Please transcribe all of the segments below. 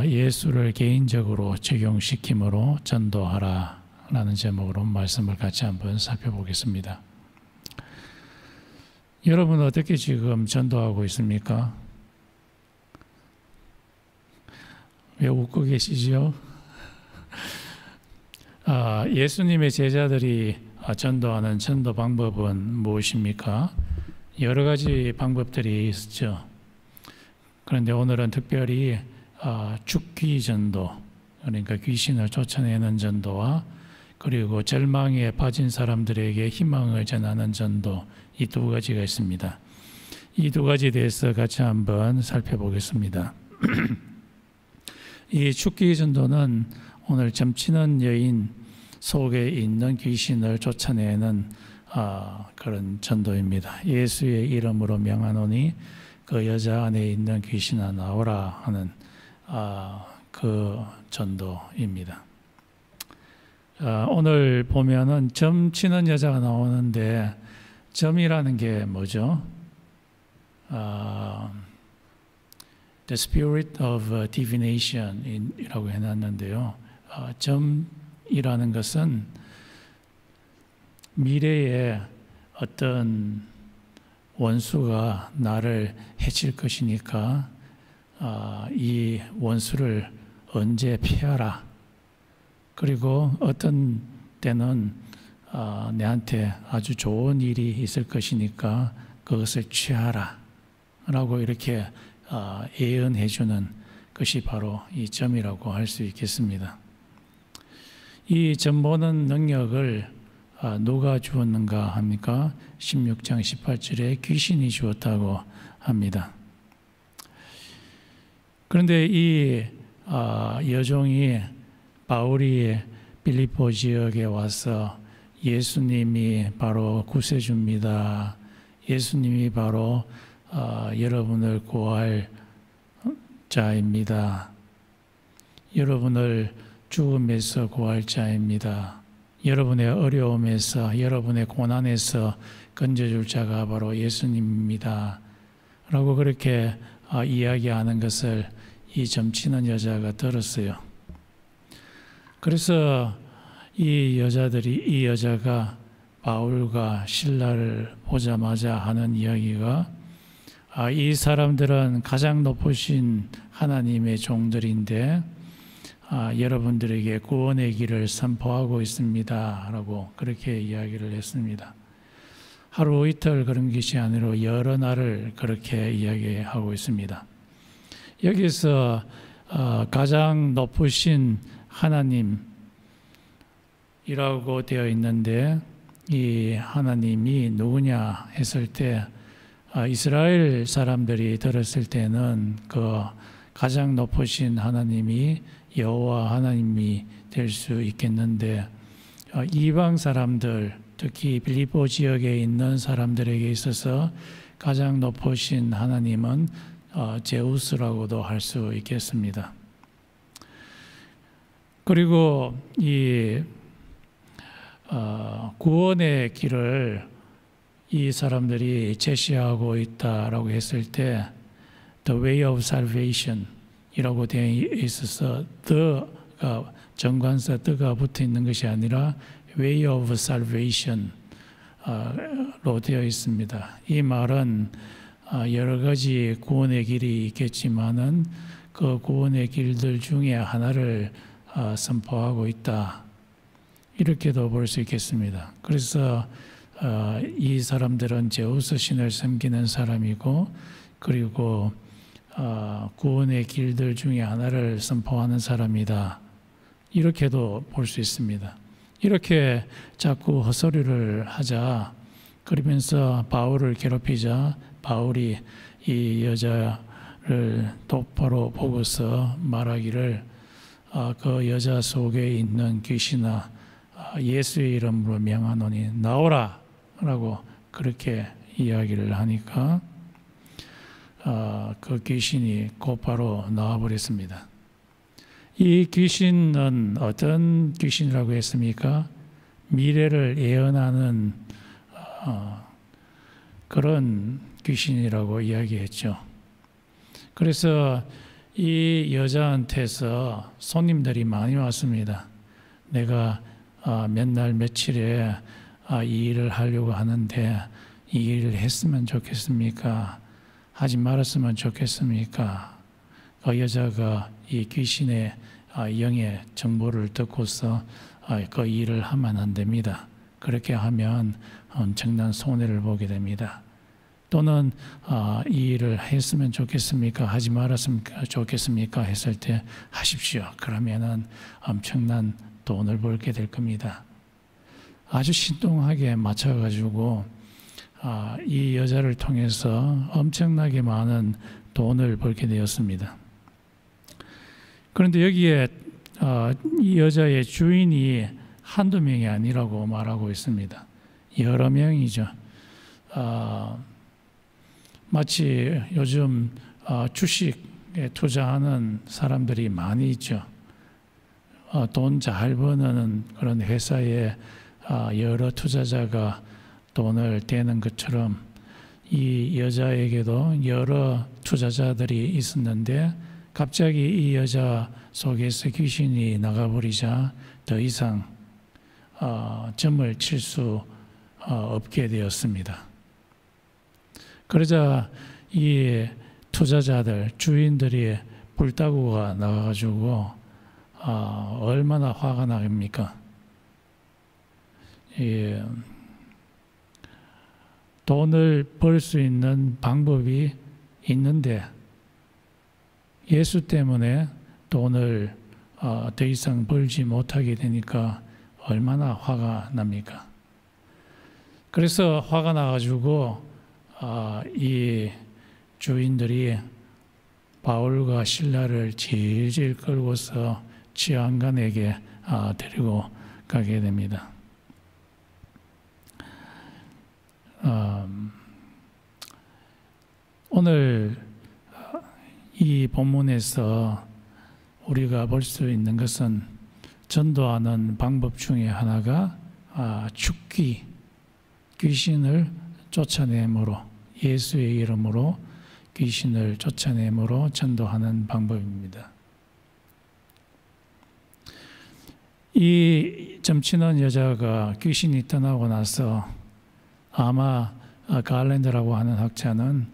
예수를 개인적으로 적용시킴으로 전도하라 라는 제목으로 말씀을 같이 한번 살펴보겠습니다. 여러분 어떻게 지금 전도하고 있습니까? 왜 웃고 계시죠? 예수님의 제자들이 전도하는 전도 방법은 무엇입니까? 여러 가지 방법들이 있었죠. 그런데 오늘은 특별히 죽귀 전도, 그러니까 귀신을 쫓아내는 전도와 그리고 절망에 빠진 사람들에게 희망을 전하는 전도, 이 두 가지가 있습니다. 이 두 가지에 대해서 같이 한번 살펴보겠습니다. 이 죽귀 전도는 오늘 점치는 여인 속에 있는 귀신을 쫓아내는 그런 전도입니다. 예수의 이름으로 명하노니 그 여자 안에 있는 귀신아 나오라 하는 그 전도입니다. 오늘 보면은 점치는 여자가 나오는데 점이라는 게 뭐죠? The spirit of divination 이라고 해놨는데요. 점이라는 것은 미래에 어떤 원수가 나를 해칠 것이니까 이 원수를 언제 피하라. 그리고 어떤 때는 내한테 아주 좋은 일이 있을 것이니까 그것을 취하라 라고 이렇게 예언해 주는 것이 바로 이 점이라고 할 수 있겠습니다. 이 점 보는 능력을 누가 주었는가 합니까? 16장 18절에 귀신이 주었다고 합니다. 그런데 이 여종이 바울이 빌립보 지역에 와서 예수님이 바로 구세주입니다. 예수님이 바로 여러분을 구할 자입니다. 여러분을 죽음에서 구할 자입니다. 여러분의 어려움에서, 여러분의 고난에서 건져줄 자가 바로 예수님입니다. 라고 그렇게 이야기하는 것을 이 점치는 여자가 들었어요. 그래서 이 여자가 바울과 실라를 보자마자 하는 이야기가 이 사람들은 가장 높으신 하나님의 종들인데 여러분들에게 구원의 길을 선포하고 있습니다. 라고 그렇게 이야기를 했습니다. 하루 이틀 그런 것이 아니라 여러 날을 그렇게 이야기하고 있습니다. 여기서 가장 높으신 하나님이라고 되어 있는데 이 하나님이 누구냐 했을 때 이스라엘 사람들이 들었을 때는 그 가장 높으신 하나님이 여호와 하나님이 될 수 있겠는데 이방 사람들, 특히 빌립보 지역에 있는 사람들에게 있어서 가장 높으신 하나님은 제우스라고도 할 수 있겠습니다. 그리고 이 구원의 길을 이 사람들이 제시하고 있다라고 했을 때 The way of salvation 이라고 되어 있어서 the가 정관사 the가 붙어 있는 것이 아니라 way of salvation 로 되어 있습니다. 이 말은 여러 가지 구원의 길이 있겠지만은 그 구원의 길들 중에 하나를 선포하고 있다. 이렇게도 볼 수 있겠습니다. 그래서 이 사람들은 제우스 신을 섬기는 사람이고 그리고 구원의 길들 중에 하나를 선포하는 사람이다. 이렇게도 볼 수 있습니다. 이렇게 자꾸 헛소리를 하자 그러면서 바울을 괴롭히자 바울이 이 여자를 똑바로 보고서 말하기를 그 여자 속에 있는 귀신아 예수의 이름으로 명하노니 나오라 라고 그렇게 이야기를 하니까 그 귀신이 곧바로 나와버렸습니다. 이 귀신은 어떤 귀신이라고 했습니까? 미래를 예언하는 그런 귀신이라고 이야기했죠. 그래서 이 여자한테서 손님들이 많이 왔습니다. 내가 몇 날 며칠에 이 일을 하려고 하는데 이 일을 했으면 좋겠습니까? 하지 말았으면 좋겠습니까? 그 여자가 이 귀신의 영의 정보를 듣고서 그 일을 하면 안 됩니다. 그렇게 하면 엄청난 손해를 보게 됩니다. 또는 이 일을 했으면 좋겠습니까? 하지 말았으면 좋겠습니까? 했을 때 하십시오. 그러면은 엄청난 돈을 벌게 될 겁니다. 아주 신중하게 맞춰가지고 이 여자를 통해서 엄청나게 많은 돈을 벌게 되었습니다. 그런데 여기에 이 여자의 주인이 한두 명이 아니라고 말하고 있습니다. 여러 명이죠. 마치 요즘 주식에 투자하는 사람들이 많이 있죠. 돈 잘 버는 그런 회사에 여러 투자자가 돈을 대는 것처럼 이 여자에게도 여러 투자자들이 있었는데 갑자기 이 여자 속에서 귀신이 나가버리자 더 이상 점을 칠 수 없게 되었습니다. 그러자 이 투자자들, 주인들이 불따구가 나가가지고 얼마나 화가 나십니까? 돈을 벌 수 있는 방법이 있는데 예수 때문에 돈을 더 이상 벌지 못하게 되니까 얼마나 화가 납니까? 그래서 화가 나가지고 이 주인들이 바울과 실라를 질질 끌고서 지휘관에게 데리고 가게 됩니다. 오늘 이 본문에서 우리가 볼 수 있는 것은 전도하는 방법 중에 하나가 죽기, 귀신을 쫓아내므로, 예수의 이름으로 귀신을 쫓아내므로 전도하는 방법입니다. 이 점치는 여자가 귀신이 떠나고 나서 아마 갈랜드라고 하는 학자는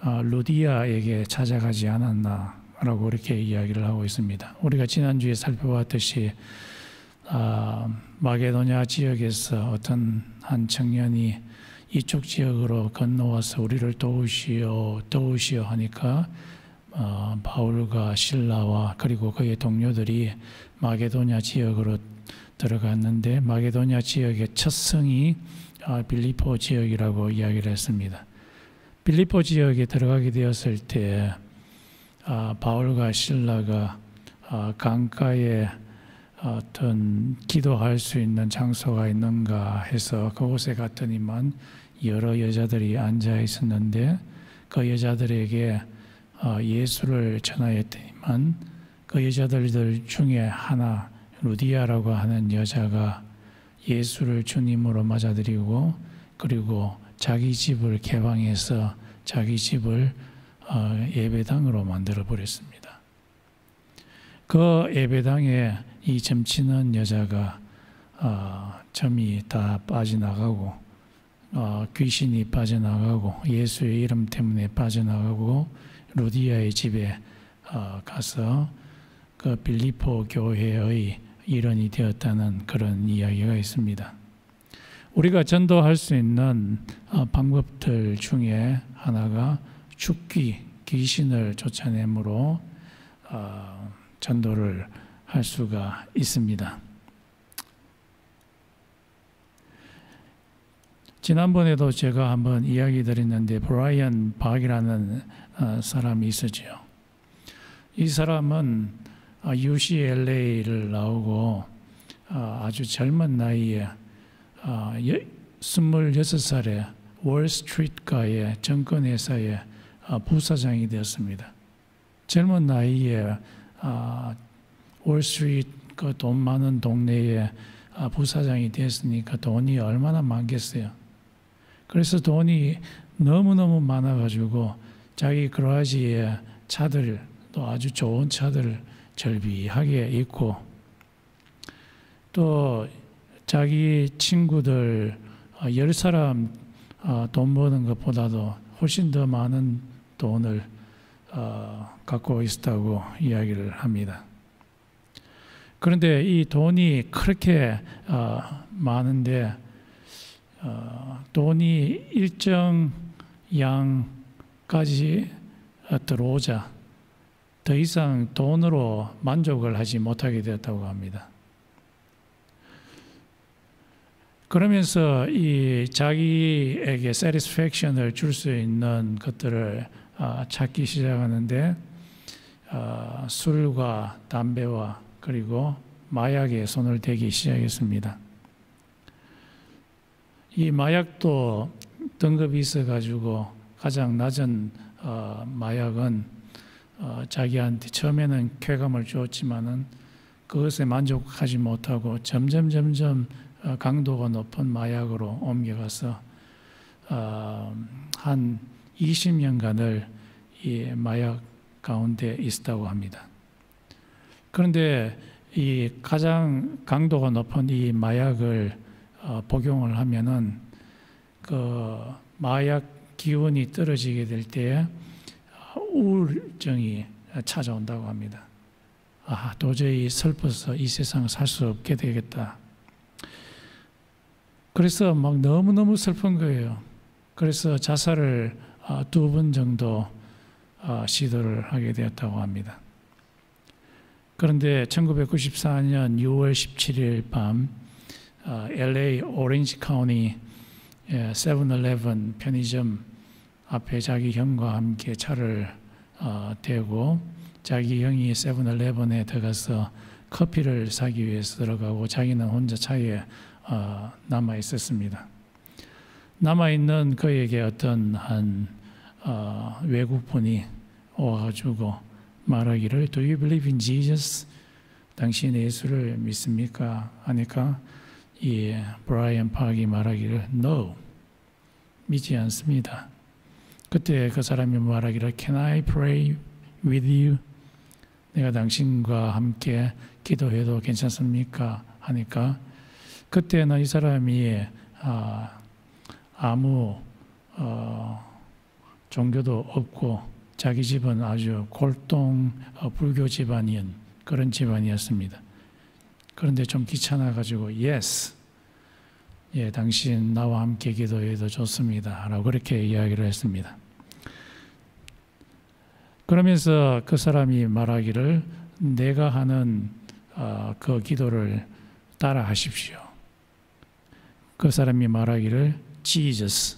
루디아에게 찾아가지 않았나라고 이렇게 이야기를 하고 있습니다. 우리가 지난주에 살펴봤듯이 마게도냐 지역에서 어떤 한 청년이 이쪽 지역으로 건너와서 우리를 도우시오 하니까 바울과 실라와 그리고 그의 동료들이 마게도냐 지역으로 들어갔는데 마게도냐 지역의 첫 성이 빌립보 지역이라고 이야기를 했습니다. 빌립보 지역에 들어가게 되었을 때 바울과 실라가 강가에 어떤 기도할 수 있는 장소가 있는가 해서 그곳에 갔더니만 여러 여자들이 앉아 있었는데 그 여자들에게 예수를 전하였더니만 그 여자들 중에 하나 루디아라고 하는 여자가 예수를 주님으로 맞아들이고 그리고 자기 집을 개방해서 자기 집을 예배당으로 만들어 버렸습니다. 그 예배당에 이 점치는 여자가 점이 다 빠져나가고 귀신이 빠져나가고 예수의 이름 때문에 빠져나가고 루디아의 집에 가서 그 빌립보 교회의 일원이 되었다는 그런 이야기가 있습니다. 우리가 전도할 수 있는 방법들 중에 하나가 죽기, 귀신을 쫓아내므로 전도를 할 수가 있습니다. 지난번에도 제가 한번 이야기 드렸는데 브라이언 박이라는 사람이 있었죠. 이 사람은 UCLA를 나오고 아주 젊은 나이에 26살에 월스트리트가의 정권회사의 부사장이 되었습니다. 젊은 나이에 월스트리트 그 돈 많은 동네에 부사장이 됐으니까 돈이 얼마나 많겠어요. 그래서 돈이 너무너무 많아가지고 자기 그라지에 차들도 또 아주 좋은 차들 절비하게 있고, 또 자기 친구들 10사람 돈 버는 것보다도 훨씬 더 많은 돈을 갖고 있었다고 이야기를 합니다. 그런데 이 돈이 그렇게 많은데 돈이 일정 양까지 들어오자 더 이상 돈으로 만족을 하지 못하게 되었다고 합니다. 그러면서 이 자기에게 satisfaction을 줄 수 있는 것들을 찾기 시작하는데 술과 담배와 그리고 마약에 손을 대기 시작했습니다. 이 마약도 등급이 있어가지고 가장 낮은 마약은 자기한테 처음에는 쾌감을 주었지만은 그것에 만족하지 못하고 점점 강도가 높은 마약으로 옮겨가서 한 20년간을 이 마약 가운데 있었다고 합니다. 그런데 이 가장 강도가 높은 이 마약을 복용을 하면은 그 마약 기운이 떨어지게 될 때 우울증이 찾아온다고 합니다. 도저히 슬퍼서 이 세상을 살 수 없게 되겠다. 그래서 막 너무너무 슬픈 거예요. 그래서 자살을 2번 정도 시도를 하게 되었다고 합니다. 그런데 1994년 6월 17일 밤 LA 오렌지 카운티 7-Eleven 편의점 앞에 자기 형과 함께 차를 대고 자기 형이 7-Eleven에 들어가서 커피를 사기 위해서 들어가고 자기는 혼자 차에 남아 있었습니다. 남아 있는 그에게 어떤 한 외국분이 와가지고 말하기를 Do you believe in Jesus? 당신 예수를 믿습니까? 하니까 이 브라이언 팍이 말하기를 No, 믿지 않습니다. 그때 그 사람이 말하기를 Can I pray with you? 내가 당신과 함께 기도해도 괜찮습니까? 하니까 그때는 이 사람이 아무 종교도 없고 자기 집은 아주 골동 불교 집안인 그런 집안이었습니다. 그런데 좀 귀찮아가지고 Yes, 예, 당신 나와 함께 기도해도 좋습니다 라고 그렇게 이야기를 했습니다. 그러면서 그 사람이 말하기를 내가 하는 그 기도를 따라 하십시오. 그 사람이 말하기를 Jesus,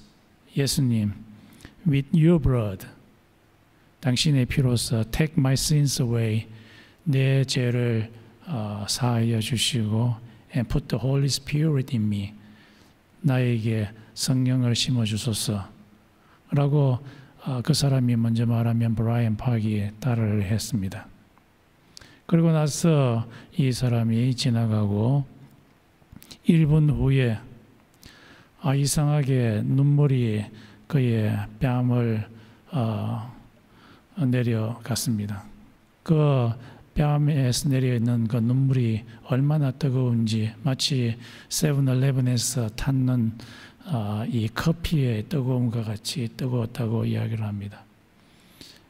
예수님, with your blood, 당신의 피로써 take my sins away, 내 죄를 사하여 주시고 and put the Holy Spirit in me, 나에게 성령을 심어주소서 라고 그 사람이 먼저 말하면 브라이언 팍이 따라를 했습니다. 그리고 나서 이 사람이 지나가고 1분 후에 이상하게 눈물이 그의 뺨을 내려갔습니다. 그 뺨에서 내려있는 그 눈물이 얼마나 뜨거운지 마치 7-Eleven에서 탔는 이 커피의 뜨거움과 같이 뜨거웠다고 이야기를 합니다.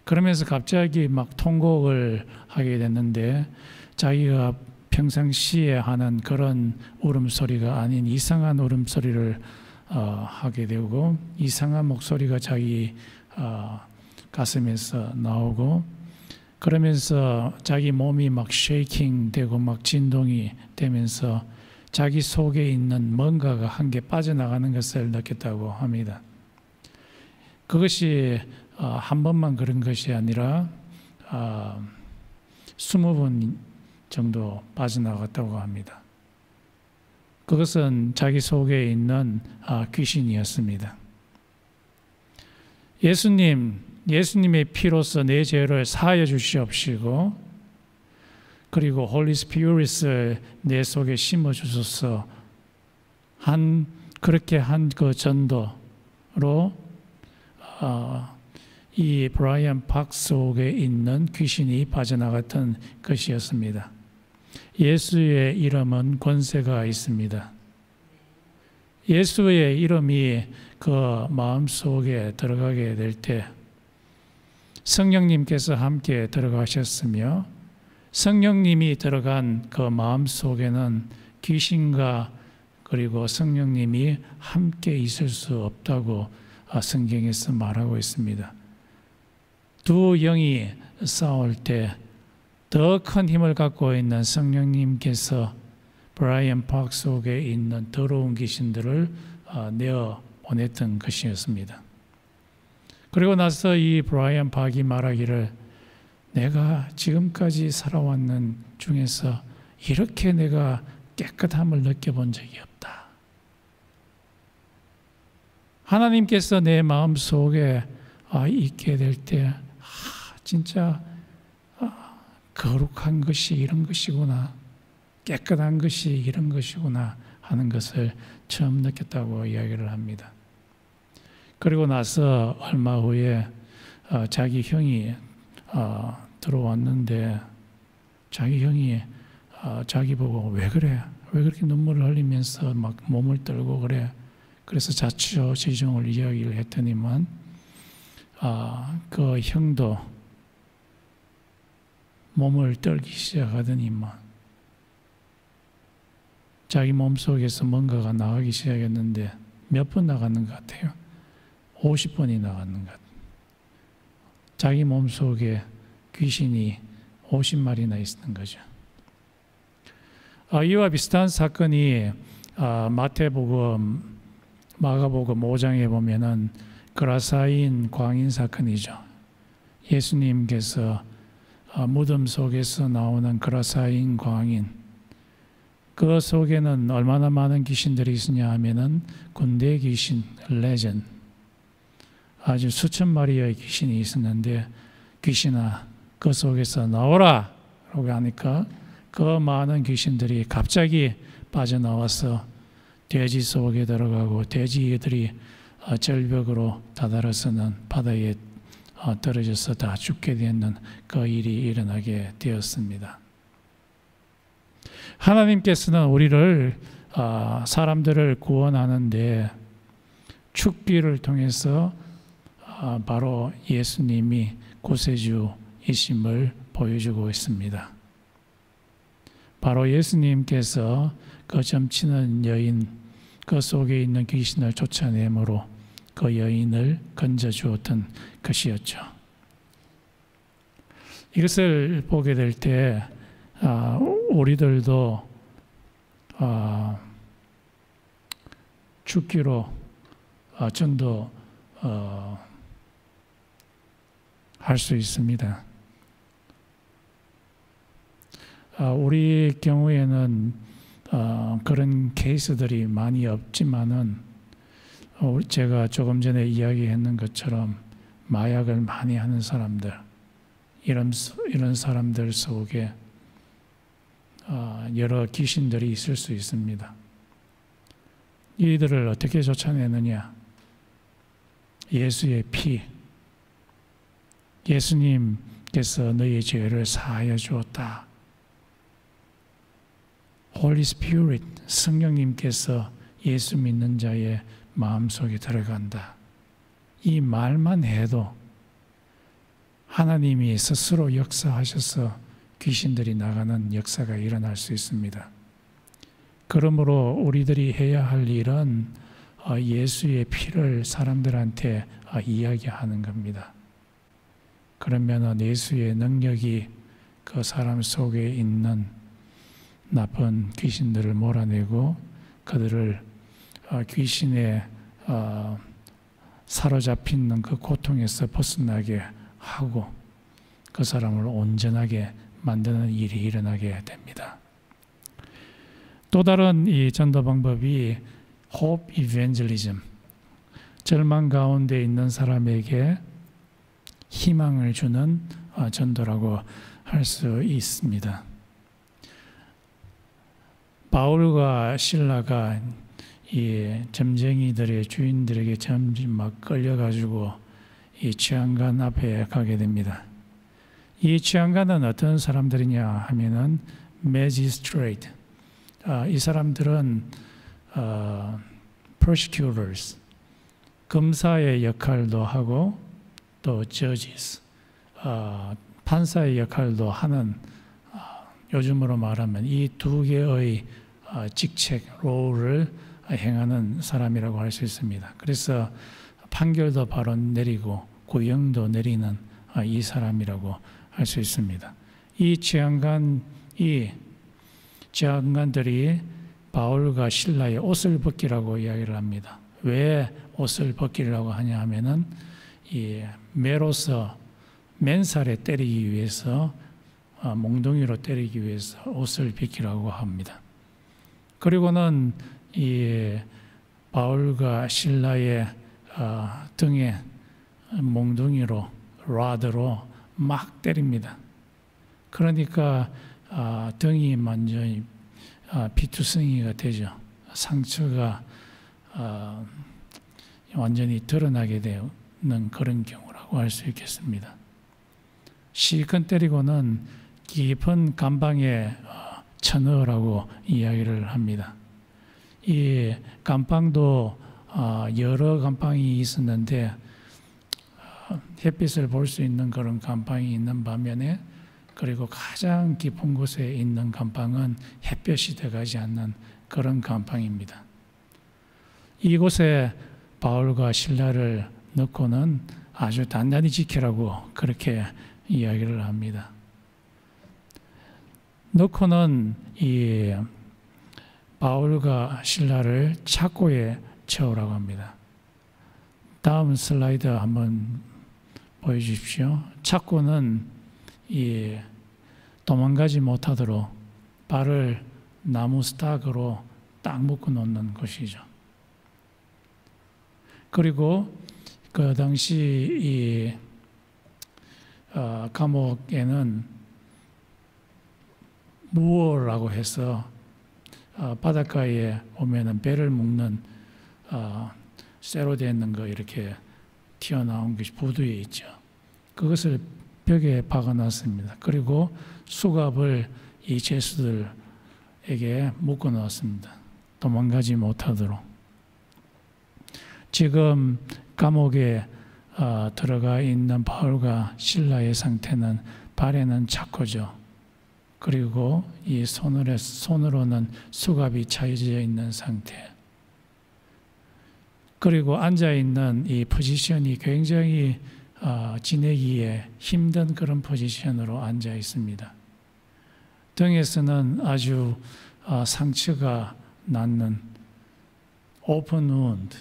그러면서 갑자기 막 통곡을 하게 됐는데 자기가 평상시에 하는 그런 울음소리가 아닌 이상한 울음소리를 하게 되고 이상한 목소리가 자기 가슴에서 나오고 그러면서 자기 몸이 막 쉐이킹 되고 막 진동이 되면서 자기 속에 있는 뭔가가 한 개 빠져나가는 것을 느꼈다고 합니다. 그것이 한 번만 그런 것이 아니라 20번 정도 빠져나갔다고 합니다. 그것은 자기 속에 있는 귀신이었습니다. 예수님의 피로서 내 죄를 사하여 주시옵시고 그리고 홀리 스피릿을 내 속에 심어 주소서 그렇게 한 그 전도로 이 브라이언 팍 속에 있는 귀신이 빠져나갔던 것이었습니다. 예수의 이름은 권세가 있습니다. 예수의 이름이 그 마음속에 들어가게 될 때 성령님께서 함께 들어가셨으며 성령님이 들어간 그 마음속에는 귀신과 그리고 성령님이 함께 있을 수 없다고 성경에서 말하고 있습니다. 두 영이 싸울 때 더 큰 힘을 갖고 있는 성령님께서 브라이언 팍 속에 있는 더러운 귀신들을 내어 보냈던 것이었습니다. 그리고 나서 이 브라이언 팍이 말하기를 내가 지금까지 살아왔는 중에서 이렇게 내가 깨끗함을 느껴본 적이 없다. 하나님께서 내 마음속에 있게 될 때 진짜 거룩한 것이 이런 것이구나, 깨끗한 것이 이런 것이구나 하는 것을 처음 느꼈다고 이야기를 합니다. 그리고 나서 얼마 후에 자기 형이 들어왔는데 자기 형이 자기 보고 왜 그래? 왜 그렇게 눈물을 흘리면서 막 몸을 떨고 그래? 그래서 자초지종을 이야기를 했더니만 그 형도 몸을 떨기 시작하더니만 자기 몸속에서 뭔가가 나가기 시작했는데 몇 번 나가는 것 같아요? 50번이 나가는 것 같아요. 자기 몸속에 귀신이 50마리나 있는 거죠. 이와 비슷한 사건이 마태복음, 마가복음 5장에 보면은 그라사인 광인 사건이죠. 예수님께서 무덤 속에서 나오는 그라사인 광인, 그 속에는 얼마나 많은 귀신들이 있으냐 하면은 군대 귀신, 레전, 아주 수천 마리의 귀신이 있었는데 귀신아 그 속에서 나오라 라고 하니까 그 많은 귀신들이 갑자기 빠져나와서 돼지 속에 들어가고 돼지들이 절벽으로 다다라서는 바다에 떨어져서 다 죽게 되는 그 일이 일어나게 되었습니다. 하나님께서는 우리를 사람들을 구원하는데 축기를 통해서 바로 예수님이 구세주이심을 보여주고 있습니다. 바로 예수님께서 그 점치는 여인, 그 속에 있는 귀신을 쫓아내므로 그 여인을 건져주었던 것이었죠. 이것을 보게 될 때 우리들도 죽기로 전도 할 수 있습니다. 우리 경우에는 그런 케이스들이 많이 없지만은 제가 조금 전에 이야기했는 것처럼 마약을 많이 하는 사람들, 이런 사람들 속에 여러 귀신들이 있을 수 있습니다. 이들을 어떻게 쫓아내느냐? 예수의 피, 예수님께서 너희 죄를 사하여 주었다. Holy Spirit, 성령님께서 예수 믿는 자의 마음속에 들어간다. 이 말만 해도 하나님이 스스로 역사하셔서 귀신들이 나가는 역사가 일어날 수 있습니다. 그러므로 우리들이 해야 할 일은 예수의 피를 사람들한테 이야기하는 겁니다. 그러면 예수의 능력이 그 사람 속에 있는 나쁜 귀신들을 몰아내고 그들을 귀신에 사로잡히는 그 고통에서 벗어나게 하고 그 사람을 온전하게 만드는 일이 일어나게 됩니다. 또 다른 이 전도 방법이 Hope Evangelism, 절망 가운데 있는 사람에게 희망을 주는 전도라고 할 수 있습니다. 바울과 실라가 이 점쟁이들의 주인들에게 점점 막 끌려가지고 이 취한관 앞에 가게 됩니다. 이 취한관은 어떤 사람들이냐 하면은 magistrate. 이 사람들은 persecutors, 검사의 역할도 하고 또 judges, 판사의 역할도 하는, 요즘으로 말하면 이 두 개의 직책, 롤을 행하는 사람이라고 할 수 있습니다. 그래서 판결도 바로 내리고 구형도 내리는 이 사람이라고 할 수 있습니다. 이 재판관들이 바울과 실라의 옷을 벗기라고 이야기를 합니다. 왜 옷을 벗기라고 하냐 하면은 이 매로서 맨살에 때리기 위해서, 몽둥이로 때리기 위해서 옷을 벗기라고 합니다. 그리고는 이 바울과 실라의 등에 몽둥이로, 라드로 막 때립니다. 그러니까 등이 완전히 피투성이가 되죠. 상처가 완전히 드러나게 되는 그런 경우라고 할 수 있겠습니다. 실컷 때리고는 깊은 감방에 쳐넣으라고 이야기를 합니다. 이 감방도 여러 감방이 있었는데 햇빛을 볼 수 있는 그런 감방이 있는 반면에, 그리고 가장 깊은 곳에 있는 감방은 햇볕이 들어가지 않는 그런 감방입니다. 이곳에 바울과 실라를 넣고는 아주 단단히 지키라고 그렇게 이야기를 합니다. 넣고는 이 바울과 실라를 착고에 채우라고 합니다. 다음 슬라이드 한번 보여주십시오. 착고는 이 도망가지 못하도록 발을 나무 스탁으로 딱 묶어 놓는 것이죠. 그리고 그 당시 이 감옥에는 무어라고 해서 바닷가에 보면은 배를 묶는 쇠로 되어 있는 거 이렇게 튀어나온 것이 부두에 있죠. 그것을 벽에 박아놨습니다. 그리고 수갑을 이 죄수들에게 묶어 놓았습니다. 도망가지 못하도록. 지금 감옥에 들어가 있는 바울과 실라의 상태는 발에는 착고죠. 그리고 이 손으로는 수갑이 차여져 있는 상태. 그리고 앉아있는 이 포지션이 굉장히 지내기에 힘든 그런 포지션으로 앉아 있습니다. 등에서는 아주 상처가 났는 open wound,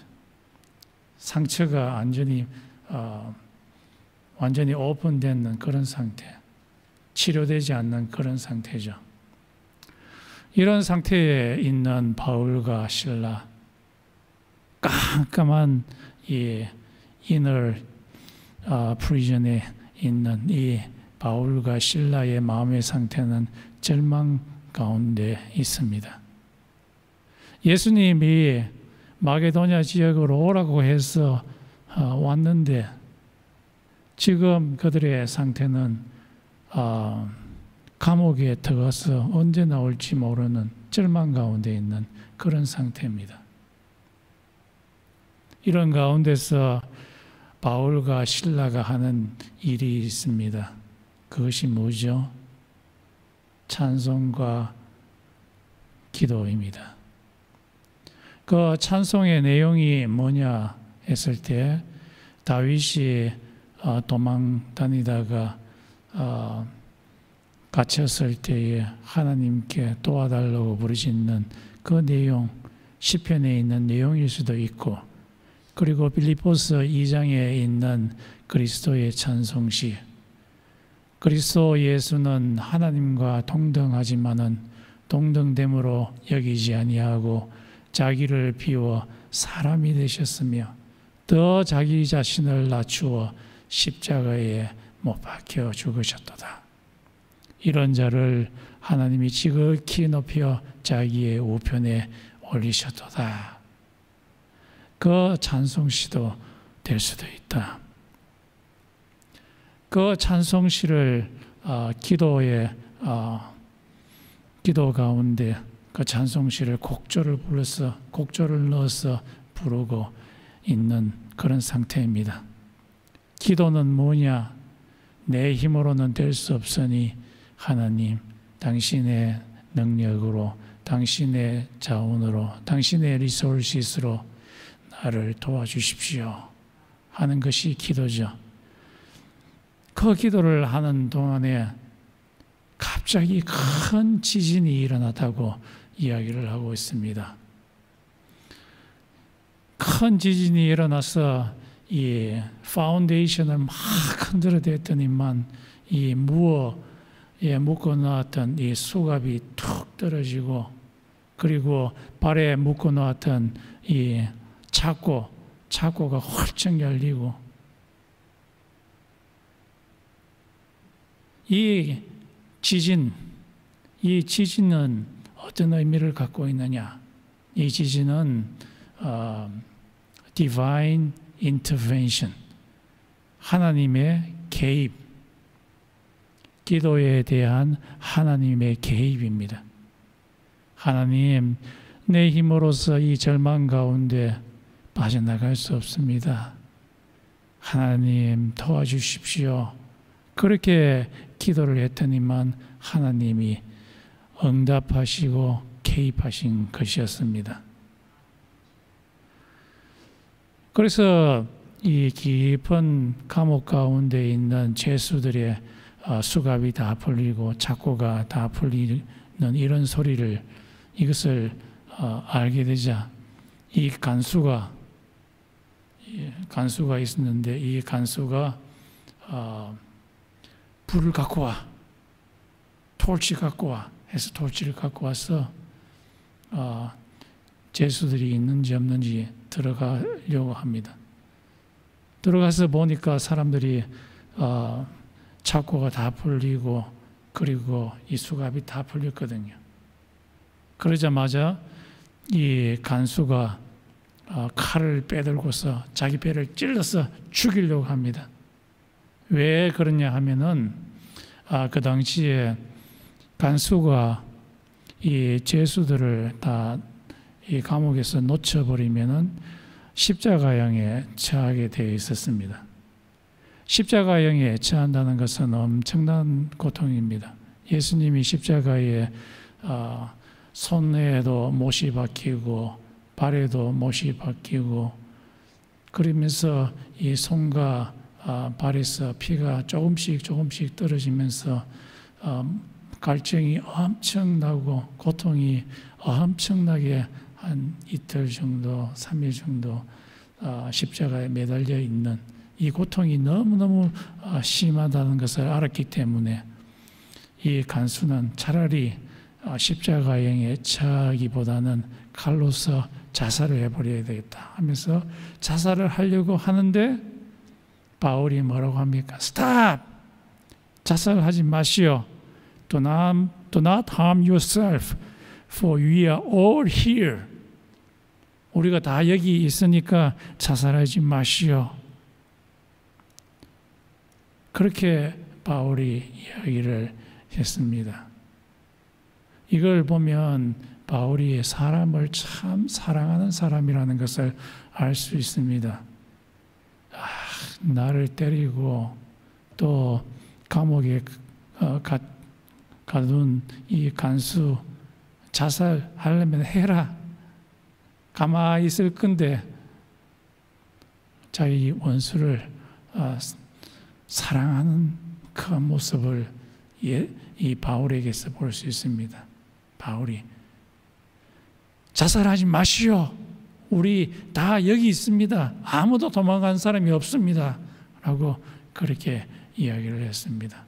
상처가 완전히 오픈된 그런 상태, 치료되지 않는 그런 상태죠. 이런 상태에 있는 바울과 실라, 깜깜한 이 inner prison에 있는 이 바울과 실라의 마음의 상태는 절망 가운데 있습니다. 예수님이 마게도냐 지역으로 오라고 해서 왔는데 지금 그들의 상태는 감옥에 들어가서 언제 나올지 모르는 절망 가운데 있는 그런 상태입니다. 이런 가운데서 바울과 실라가 하는 일이 있습니다. 그것이 뭐죠? 찬송과 기도입니다. 그 찬송의 내용이 뭐냐 했을 때 다윗이 도망 다니다가 갇혔을 때에 하나님께 도와달라고 부르짖는 그 내용, 시편에 있는 내용일 수도 있고, 그리고 빌립보서 2장에 있는 그리스도의 찬송시, 그리스도 예수는 하나님과 동등하지만은 동등됨으로 여기지 아니하고 자기를 비워 사람이 되셨으며 더 자기 자신을 낮추어 십자가에 못 박혀 죽으셨도다. 이런 자를 하나님이 지극히 높여 자기의 우편에 올리셨도다. 그 찬송시도 될 수도 있다. 그 찬송시를 기도 가운데 그 찬송시를 곡조를 넣어서 부르고 있는 그런 상태입니다. 기도는 뭐냐? 내 힘으로는 될 수 없으니 하나님, 당신의 능력으로, 당신의 자원으로, 당신의 리소시스로 나를 도와주십시오 하는 것이 기도죠. 그 기도를 하는 동안에 갑자기 큰 지진이 일어났다고 이야기를 하고 있습니다. 큰 지진이 일어나서 이 파운데이션을 막 흔들어댔더니만 이 무어에 묶어놓았던 이 수갑이 툭 떨어지고, 그리고 발에 묶어놓았던 이 착고가 훌쩍 열리고, 이 지진은 어떤 의미를 갖고 있느냐? 이 지진은 divine intervention, 하나님의 개입, 기도에 대한 하나님의 개입입니다. 하나님, 내 힘으로서 이 절망 가운데 빠져나갈 수 없습니다. 하나님 도와주십시오. 그렇게 기도를 했더니만 하나님이 응답하시고 개입하신 것이었습니다. 그래서 이 깊은 감옥 가운데 있는 죄수들의 수갑이 다 풀리고 착고가 다 풀리는 이런 소리를, 이것을 알게 되자 이 간수가 있었는데, 이 간수가 불을 갖고 와, 토치 갖고 와 해서 토치를 갖고 와서 죄수들이 있는지 없는지 들어가려고 합니다. 들어가서 보니까 사람들이 착고가 다 풀리고, 그리고 이 수갑이 다 풀렸거든요. 그러자마자 이 간수가 칼을 빼들고서 자기 배를 찔러서 죽이려고 합니다. 왜 그러냐 하면은 그 당시에 간수가 이 죄수들을 다 이 감옥에서 놓쳐버리면은 십자가형에 처하게 되어 있었습니다. 십자가형에 처한다는 것은 엄청난 고통입니다. 예수님이 십자가에 손에도 못이 박히고 발에도 못이 박히고, 그러면서 이 손과 발에서 피가 조금씩 떨어지면서 갈증이 엄청나고 고통이 엄청나게 한 이틀 정도, 3일 정도 십자가에 매달려 있는 이 고통이 너무너무 심하다는 것을 알았기 때문에 이 간수는 차라리 십자가형에 처하기보다는 칼로서 자살을 해버려야 되겠다 하면서 자살을 하려고 하는데, 바울이 뭐라고 합니까? Stop! 자살하지 마시오. Do not harm yourself, for we are all here. 우리가 다 여기 있으니까 자살하지 마시오. 그렇게 바울이 이야기를 했습니다. 이걸 보면 바울이 사람을 참 사랑하는 사람이라는 것을 알 수 있습니다. 나를 때리고 또 감옥에 가둔 이 간수 자살하려면 해라. 가만히 있을 건데 자기 원수를 사랑하는 그 모습을 이 바울에게서 볼 수 있습니다. 바울이 자살하지 마시오. 우리 다 여기 있습니다. 아무도 도망간 사람이 없습니다. 라고 그렇게 이야기를 했습니다.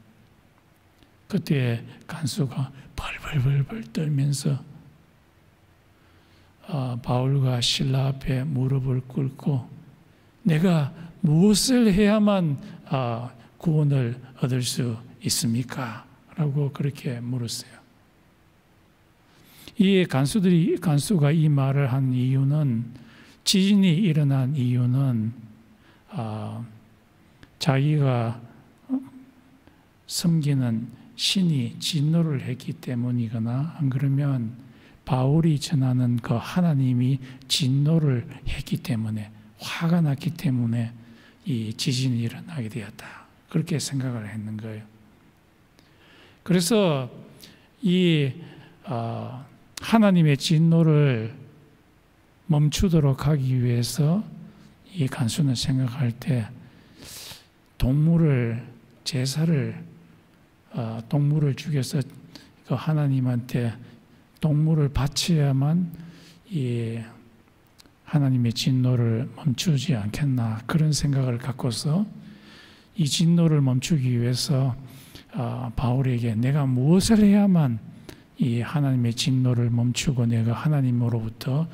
그때 간수가 벌벌벌 떨면서 바울과 실라 앞에 무릎을 꿇고 내가 무엇을 해야만 구원을 얻을 수 있습니까? 라고 그렇게 물었어요. 이 간수가 이 말을 한 이유는, 지진이 일어난 이유는 자기가 섬기는 신이 진노를 했기 때문이거나 안 그러면 바울이 전하는 그 하나님이 진노를 했기 때문에 화가 났기 때문에 이 지진이 일어나게 되었다. 그렇게 생각을 했는 거예요. 그래서 이 하나님의 진노를 멈추도록 하기 위해서 이 간수는 생각할 때 동물을 죽여서 그 하나님한테 동물을 바쳐야만 이 하나님의 진노를 멈추지 않겠나 그런 생각을 갖고서 이 진노를 멈추기 위해서 바울에게 내가 무엇을 해야만 이 하나님의 진노를 멈추고 내가 하나님으로부터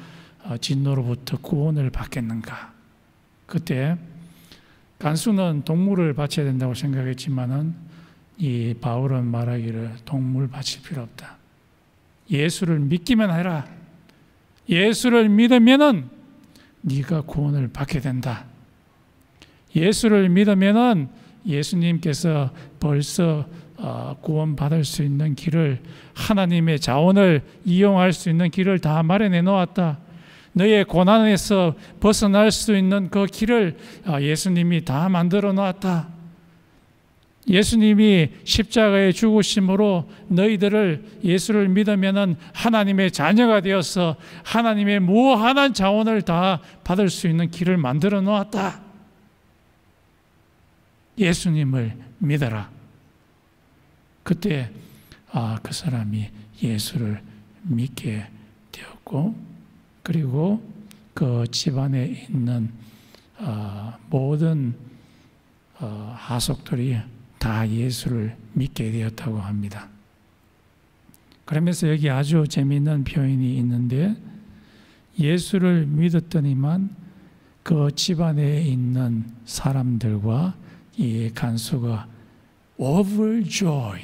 진노로부터 구원을 받겠는가. 그때 간수는 동물을 바쳐야 된다고 생각했지만은 이 바울은 말하기를 동물 바칠 필요 없다. 예수를 믿기만 해라. 예수를 믿으면은 네가 구원을 받게 된다. 예수를 믿으면은 예수님께서 벌써 구원받을 수 있는 길을 하나님의 자원을 이용할 수 있는 길을 다 마련해 놓았다. 너의 고난에서 벗어날 수 있는 그 길을 예수님이 다 만들어 놓았다. 예수님이 십자가에 죽으심으로 너희들을 예수를 믿으면은 하나님의 자녀가 되어서 하나님의 무한한 자원을 다 받을 수 있는 길을 만들어 놓았다. 예수님을 믿어라. 그때 그 사람이 예수를 믿게 되었고 그리고 그 집안에 있는 모든 하속들이 다 예수를 믿게 되었다고 합니다. 그러면서 여기 아주 재미있는 표현이 있는데 예수를 믿었더니만 그 집안에 있는 사람들과 이 간수가 overjoy,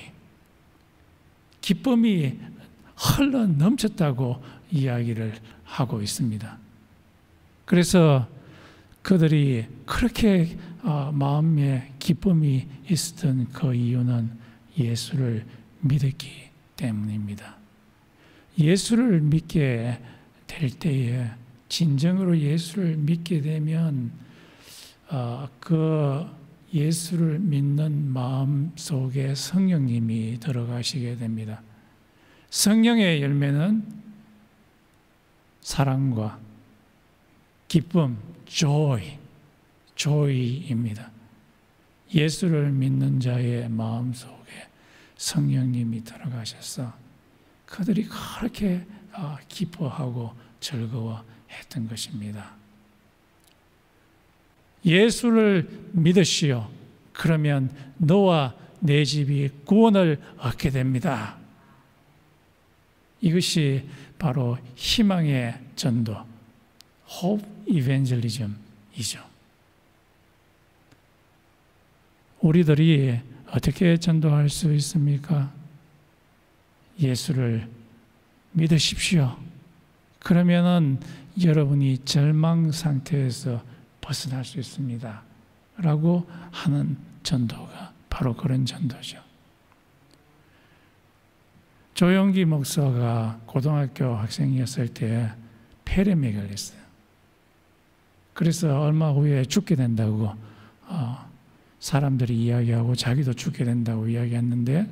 기쁨이 흘러 넘쳤다고 이야기를 하고 있습니다. 그래서 그들이 그렇게 마음에 기쁨이 있었던 그 이유는 예수를 믿었기 때문입니다. 예수를 믿게 될 때에 진정으로 예수를 믿게 되면 그 예수를 믿는 마음 속에 성령님이 들어가시게 됩니다. 성령의 열매는 사랑과 기쁨, joy입니다. 예수를 믿는 자의 마음 속에 성령님이 들어가셔서 그들이 그렇게 기뻐하고 즐거워했던 것입니다. 예수를 믿으시오. 그러면 너와 내 집이 구원을 얻게 됩니다. 이것이 바로 희망의 전도, hope evangelism이죠. 우리들이 어떻게 전도할 수 있습니까? 예수를 믿으십시오. 그러면은 여러분이 절망 상태에서 벗어날 수 있습니다. 라고 하는 전도가 바로 그런 전도죠. 조영기 목사가 고등학교 학생이었을 때 폐렴에 걸렸어요. 그래서 얼마 후에 죽게 된다고 사람들이 이야기하고 자기도 죽게 된다고 이야기했는데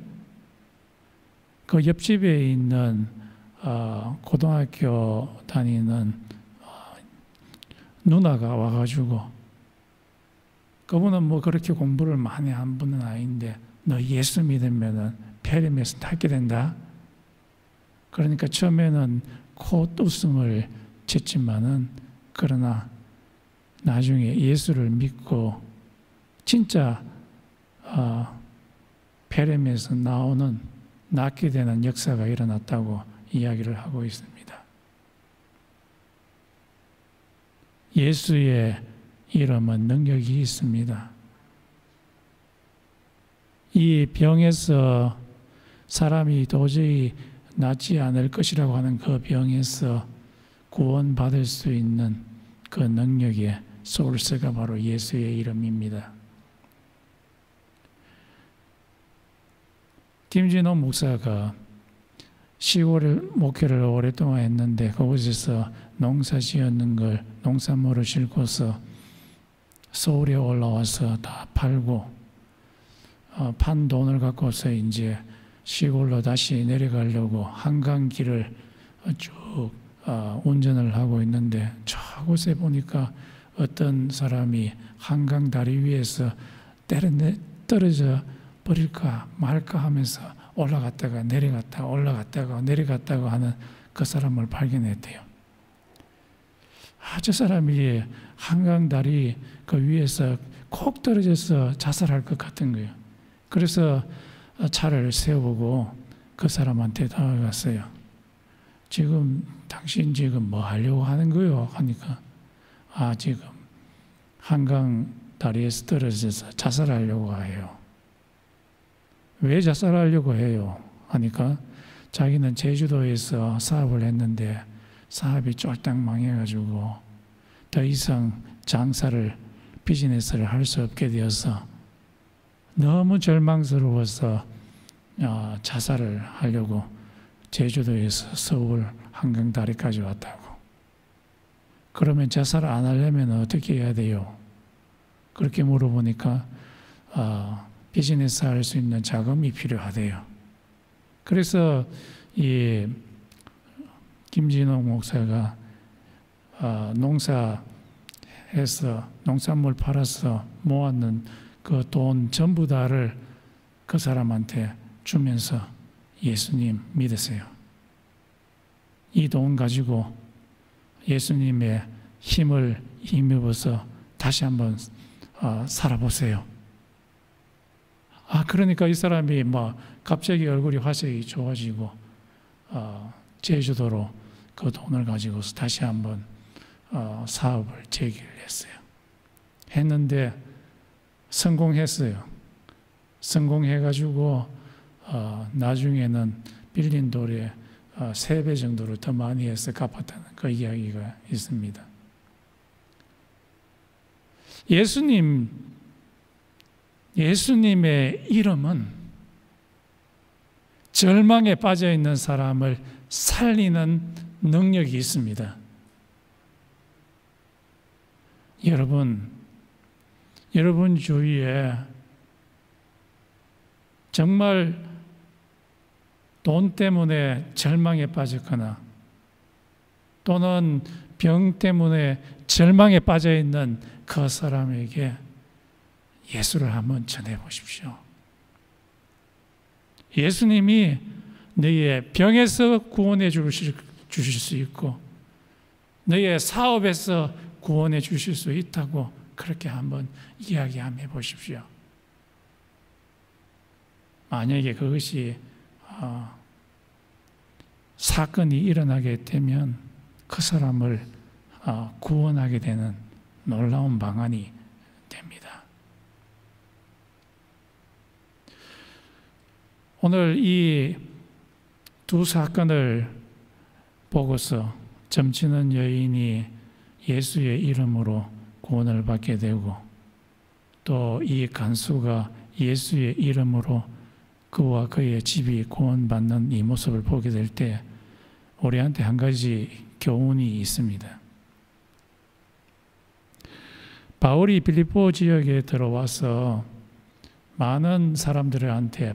그 옆집에 있는 고등학교 다니는 누나가 와가지고 그분은 뭐 그렇게 공부를 많이 한 분은 아닌데 너 예수 믿으면은 폐렴에서 낫게 된다. 그러니까 처음에는 콧웃음을 짓지만은 그러나 나중에 예수를 믿고 진짜 폐렴에서 낫게 되는 역사가 일어났다고 이야기를 하고 있습니다. 예수의 이름은 능력이 있습니다. 이 병에서 사람이 도저히 낫지 않을 것이라고 하는 그 병에서 구원받을 수 있는 그 능력의 소스가 바로 예수의 이름입니다. 김진호 목사가 시골 목회를 오랫동안 했는데 그곳에서 농사 지었는 걸 농산물을 싣고서 서울에 올라와서 다 팔고 판 돈을 갖고서 이제 시골로 다시 내려가려고 한강길을 쭉 운전을 하고 있는데 저곳에 보니까 어떤 사람이 한강 다리 위에서 떨어져 버릴까 말까 하면서 올라갔다가 내려갔다가 올라갔다가 내려갔다가 하는 그 사람을 발견했대요. 저 사람이 한강 다리 그 위에서 콕 떨어져서 자살할 것 같은 거예요. 그래서 차를 세워보고 그 사람한테 다가갔어요. 지금 당신 지금 뭐 하려고 하는 거요? 하니까 지금 한강 다리에서 떨어져서 자살하려고 해요. 왜 자살하려고 해요? 하니까 자기는 제주도에서 사업을 했는데 사업이 쫄딱 망해가지고 더 이상 비즈니스를 할 수 없게 되어서 너무 절망스러워서 자살을 하려고 제주도에서 서울 한강다리까지 왔다고. 그러면 자살을 안 하려면 어떻게 해야 돼요? 그렇게 물어보니까 비즈니스 할 수 있는 자금이 필요하대요. 그래서 이 김진호 목사가 농사해서 농산물 팔아서 모았는 그 돈 전부 다를 그 사람한테 주면서 예수님 믿으세요. 이 돈 가지고 예수님의 힘을 힘입어서 다시 한번 살아보세요. 그러니까 이 사람이 갑자기 얼굴이 화색이 좋아지고 제주도로 그 돈을 가지고서 다시 한번 사업을 재개를 했어요. 했는데 성공했어요. 성공해가지고 나중에는 빌린 돈의 3배 정도로 더 많이 해서 갚았다는 그 이야기가 있습니다. 예수님의 이름은 절망에 빠져 있는 사람을 살리는 능력이 있습니다. 여러분 주위에 정말 돈 때문에 절망에 빠졌거나 또는 병 때문에 절망에 빠져 있는 그 사람에게 예수를 한번 전해 보십시오. 예수님이 너의 병에서 구원해 주실 수 있고 너의 사업에서 구원해 주실 수 있다고 그렇게 한번 이야기 한번 해보십시오. 만약에 그것이 사건이 일어나게 되면 그 사람을 구원하게 되는 놀라운 방안이 됩니다. 오늘 이 두 사건을 보고서 점치는 여인이 예수의 이름으로 구원을 받게 되고 또 이 간수가 예수의 이름으로 그와 그의 집이 구원받는 이 모습을 보게 될 때 우리한테 한 가지 교훈이 있습니다. 바울이 빌립보 지역에 들어와서 많은 사람들한테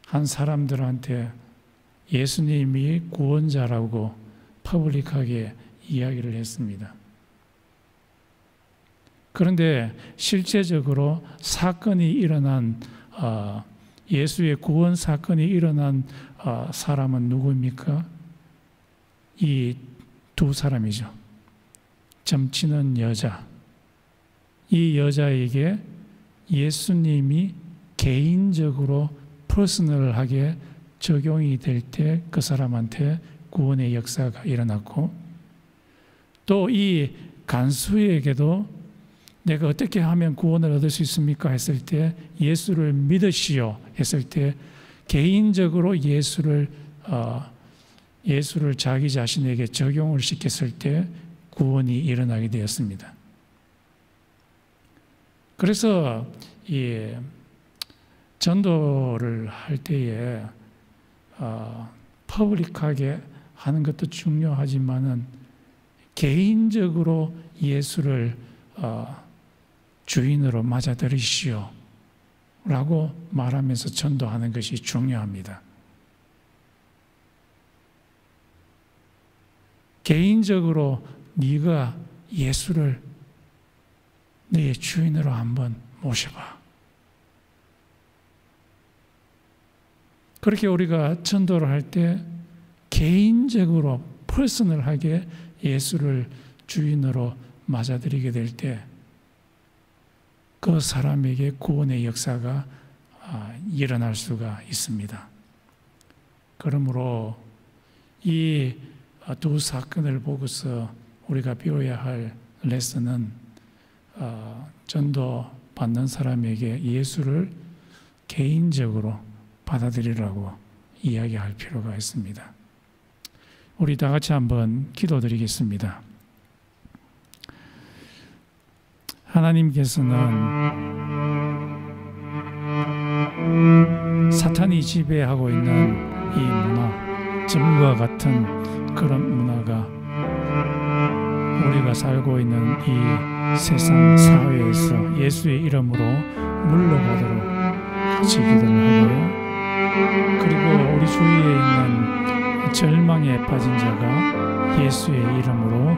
한 사람들한테 예수님이 구원자라고 퍼블릭하게 이야기를 했습니다. 그런데 실제적으로 사건이 일어난 예수의 구원 사건이 일어난 사람은 누구입니까? 이 두 사람이죠. 점치는 여자. 이 여자에게 예수님이 개인적으로 퍼스널하게 적용이 될 때 그 사람한테 구원의 역사가 일어났고 또 이 간수에게도 내가 어떻게 하면 구원을 얻을 수 있습니까? 했을 때 예수를 믿으시오 했을 때 개인적으로 예수를 자기 자신에게 적용을 시켰을 때 구원이 일어나게 되었습니다. 그래서 전도를 할 때에 퍼블릭하게 하는 것도 중요하지만은 개인적으로 예수를 주인으로 맞아들이시오 라고 말하면서 전도하는 것이 중요합니다. 개인적으로 네가 예수를 너의 주인으로 한번 모셔봐. 그렇게 우리가 전도를 할 때 개인적으로 퍼스널하게 예수를 주인으로 맞아들이게 될 때 그 사람에게 구원의 역사가 일어날 수가 있습니다. 그러므로 이 두 사건을 보고서 우리가 배워야 할 레슨은 전도 받는 사람에게 예수를 개인적으로 받아들이라고 이야기할 필요가 있습니다. 우리 다 같이 한번 기도드리겠습니다. 하나님께서는 사탄이 지배하고 있는 이 문화, 점과 같은 그런 문화가 우리가 살고 있는 이 세상 사회에서 예수의 이름으로 물러가도록 같이 기도를 하고요. 그리고 우리 주위에 있는 절망에 빠진 자가 예수의 이름으로